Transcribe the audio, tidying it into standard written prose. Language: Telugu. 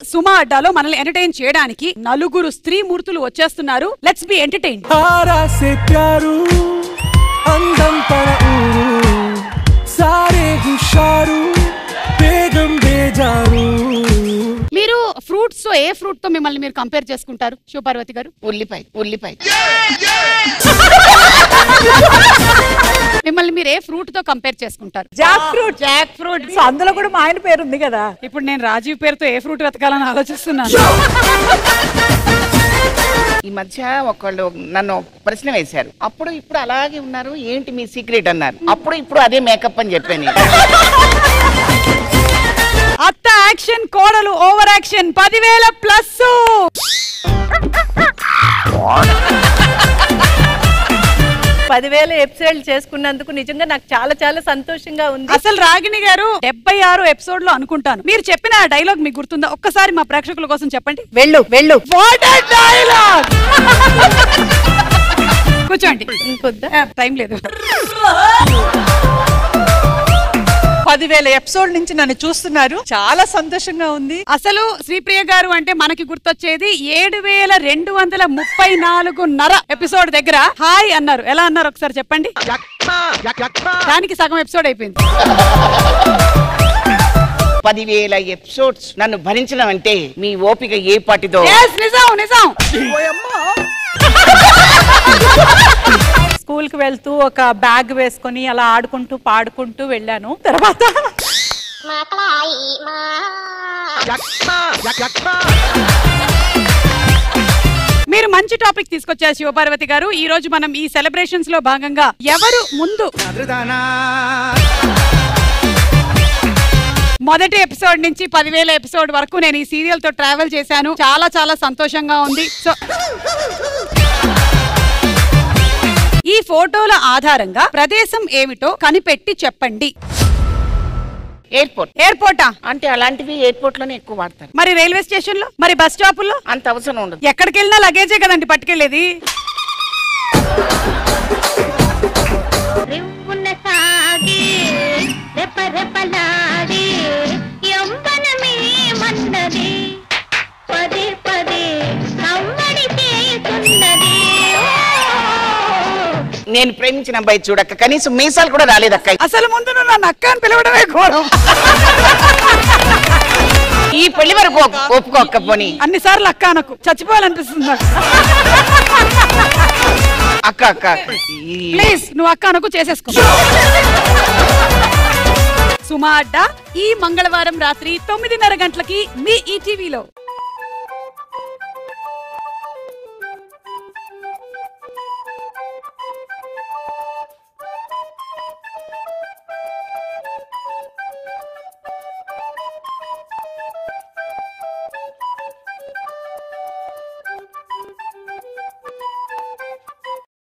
సుమా అడ్డాలో మనల్ని ఎంటర్టైన్ చేయడానికి నలుగురు స్త్రీ మూర్తులు వచ్చేస్తున్నారు. Let's be entertain. మీరు ఫ్రూట్స్ తో ఏ ఫ్రూట్ తో మిమ్మల్ని మీరు కంపేర్ చేసుకుంటారు శివపార్వతి గారు? ఉల్లిపాయ. మిమ్మల్ని మీరు ఏ ఫ్రూట్ తో కంపేర్ చేసుకుంటారు? Jack fruit. అందులో కూడా మా ఆయన పేరు ఉంది కదా. ఇప్పుడు నేను రాజీవ్ పేరుతో ఏ ఫ్రూట్ వెతకాలని ఆలోచిస్తున్నాను. ఈ మధ్య ఒకళ్ళు నన్ను ప్రశ్న వేశారు. అప్పుడు ఇప్పుడు అలాగే ఉన్నారు, ఏంటి మీ సీక్రెట్ అన్నారు. అప్పుడు ఇప్పుడు అదే మేకప్ అని చెప్పాను. అత్త యాక్షన్, కోడలు ఓవర్ యాక్షన్. 10,000 ప్లస్. ఎపిసోడ్లు చేసుకున్నందుకు నిజంగా నాకు చాలా చాలా సంతోషంగా ఉంది. అసలు రాగిణి గారు 76 ఎపిసోడ్ లో అనుకుంటాను. మీరు చెప్పిన డైలాగ్ మీకు గుర్తుందా? ఒక్కసారి మా ప్రేక్షకుల కోసం చెప్పండి. వెళ్ళు. What a dialogue. కూర్చోండి. టైం లేదు. 10,000 ఎపిసోడ్ నుంచి నన్ను చూస్తున్నారు, చాలా సంతోషంగా ఉంది. అసలు శ్రీప్రియ గారు అంటే మనకి గుర్తొచ్చేది 7,234.5 ఎపిసోడ్ దగ్గర హాయ్ అన్నారు. ఎలా అన్నారు ఒకసారి చెప్పండి. దానికి సగం ఎపిసోడ్ అయిపోయింది. 10,000 ఎపిసోడ్స్ నన్ను భరించడం అంటే మీ ఓపిక ఏ పాటితో. నిజం. స్కూల్ కి వెళ్తూ ఒక బ్యాగ్ వేసుకొని అలా ఆడుకుంటూ పాడుకుంటూ వెళ్ళాను. తర్వాత మీరు మంచి టాపిక్ తీసుకొచ్చారు శివపార్వతి గారు. ఈ రోజు మనం ఈ సెలబ్రేషన్స్ లో భాగంగా ఎవరు ముందు మొదటి ఎపిసోడ్ నుంచి 10,000 ఎపిసోడ్ వరకు నేను ఈ సీరియల్ తో ట్రావెల్ చేశాను. చాలా చాలా సంతోషంగా ఉంది. సో ఈ ఫోటోల ఆధారంగా ప్రదేశం ఏమిటో కనిపెట్టి చెప్పండి. ఎయిర్పోర్టా? అంటే అలాంటివి ఎయిర్పోర్ట్ లోనే ఎక్కువ వాడతారు. మరి రైల్వే స్టేషన్ లో, మరి బస్ స్టాప్ లో అంత అవసరం ఉండదు. ఎక్కడికి వెళ్ళినా లగేజే కదండి పట్టుకెళ్ళేది. నేను ప్రేమించిన అబ్బాయి చూడక్క, కనీసం మీసాలు కూడా రాలేదక్క. అసలు ముందు నువ్వు నన్ను అక్క అని పిలవడమే ఘోరం. ఈ పెళ్లి వరకు ఒప్పుకోక్క. పోనీ అన్నిసార్లు అక్క అనకు, చచ్చిపోవాలనిపిస్తుంది. అక్క ప్లీజ్ నువ్వు అక్క అనకు, చేసేసుకో. సుమా అడ్డా ఈ మంగళవారం రాత్రి 9:30 గంటలకి మీ ఈటీవీలో.